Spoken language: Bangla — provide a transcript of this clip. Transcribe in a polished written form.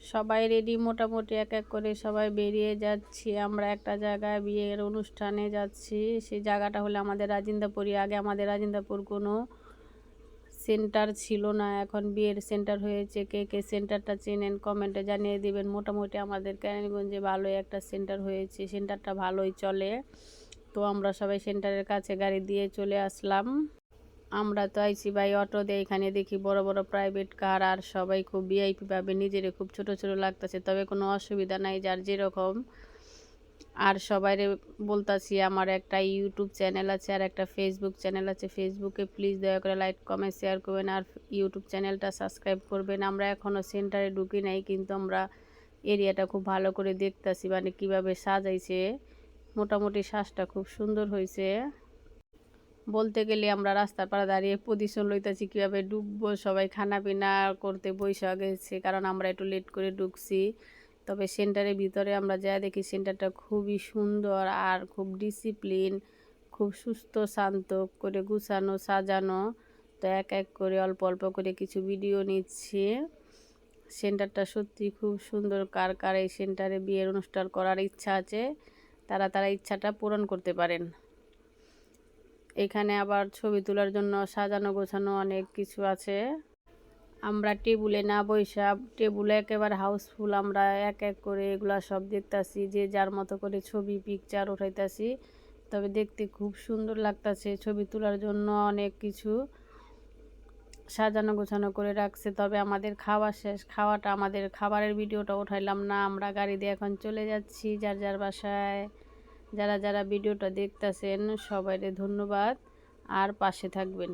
সবাই রেডি মোটামুটি এক এক করে সবাই বেরিয়ে যাচ্ছি। আমরা একটা জায়গায় বিয়ের অনুষ্ঠানে যাচ্ছি। সেই জায়গাটা হলো আমাদের রাজিন্দাপুরই। আগে আমাদের রাজিন্দাপুর কোনো সেন্টার ছিল না, এখন বিয়ের সেন্টার হয়েছে। কে কে সেন্টারটা চেনেন কমেন্টে জানিয়ে দিবেন। মোটামুটি আমাদের কেরানীগঞ্জে ভালোই একটা সেন্টার হয়েছে, সেন্টারটা ভালোই চলে। তো আমরা সবাই সেন্টারের কাছে গাড়ি দিয়ে চলে আসলাম। আমরা তো আইছি ভাই অটো দিয়ে। এখানে দেখি বড় বড় প্রাইভেট কার, আর সবাই খুব ভিআইপি ভাবে, নিজেরে খুব ছোট ছোট লাগতেছে। তবে কোনো অসুবিধা নাই, যার যেরকম। আর সবাইরে বলতাছি আমার একটা ইউটিউব চ্যানেল আছে আর একটা ফেসবুক চ্যানেল আছে। ফেসবুকে প্লিজ দয়া করে লাইক কমেন্ট শেয়ার করবেন, আর ইউটিউব চ্যানেলটা সাবস্ক্রাইব করবেন। আমরা এখনও সেন্টারে ঢুকি নাই, কিন্তু আমরা এরিয়াটা খুব ভালো করে দেখতাছি, মানে কিভাবে সাজাইছে। মোটামুটি সাজটা খুব সুন্দর হয়েছে। বলতে গেলে আমরা রাস্তার পাড়ে দাঁড়িয়ে পজিশন লইতেছি কীভাবে ডুববো। সবাই খানা পিনা করতে বইসা গেছে, কারণ আমরা একটু লেট করে ঢুকছি। তবে সেন্টারের ভিতরে আমরা যা দেখি, সেন্টারটা খুবই সুন্দর আর খুব ডিসিপ্লিন, খুব সুস্থ শান্ত করে গুছানো সাজানো। তো এক এক করে অল্প অল্প করে কিছু ভিডিও নিচ্ছি। সেন্টারটা সত্যি খুব সুন্দর। কার কার এই সেন্টারে বিয়ের অনুষ্ঠান করার ইচ্ছা আছে, তারা ইচ্ছাটা পূরণ করতে পারেন। এখানে আবার ছবি তোলার জন্য সাজানো গোছানো অনেক কিছু আছে। আমরা টেবুলে না বইসা, টেবুলে একেবারে হাউসফুল, আমরা এক এক করে এগুলা সব দেখতাছি, যে যার মতো করে ছবি পিকচার উঠাইতাছি। তবে দেখতে খুব সুন্দর লাগতাছে। ছবি তোলার জন্য অনেক কিছু সাজানো গোছানো করে রাখছে। তবে আমাদের খাওয়া শেষ, আমাদের খাবারের ভিডিওটা উঠাইলাম না। আমরা গাড়ি দিয়ে এখন চলে যাচ্ছি যার যার বাসায়। যারা যারা ভিডিওটা দেখতেছেন সবাইকে ধন্যবাদ, আর পাশে থাকবেন।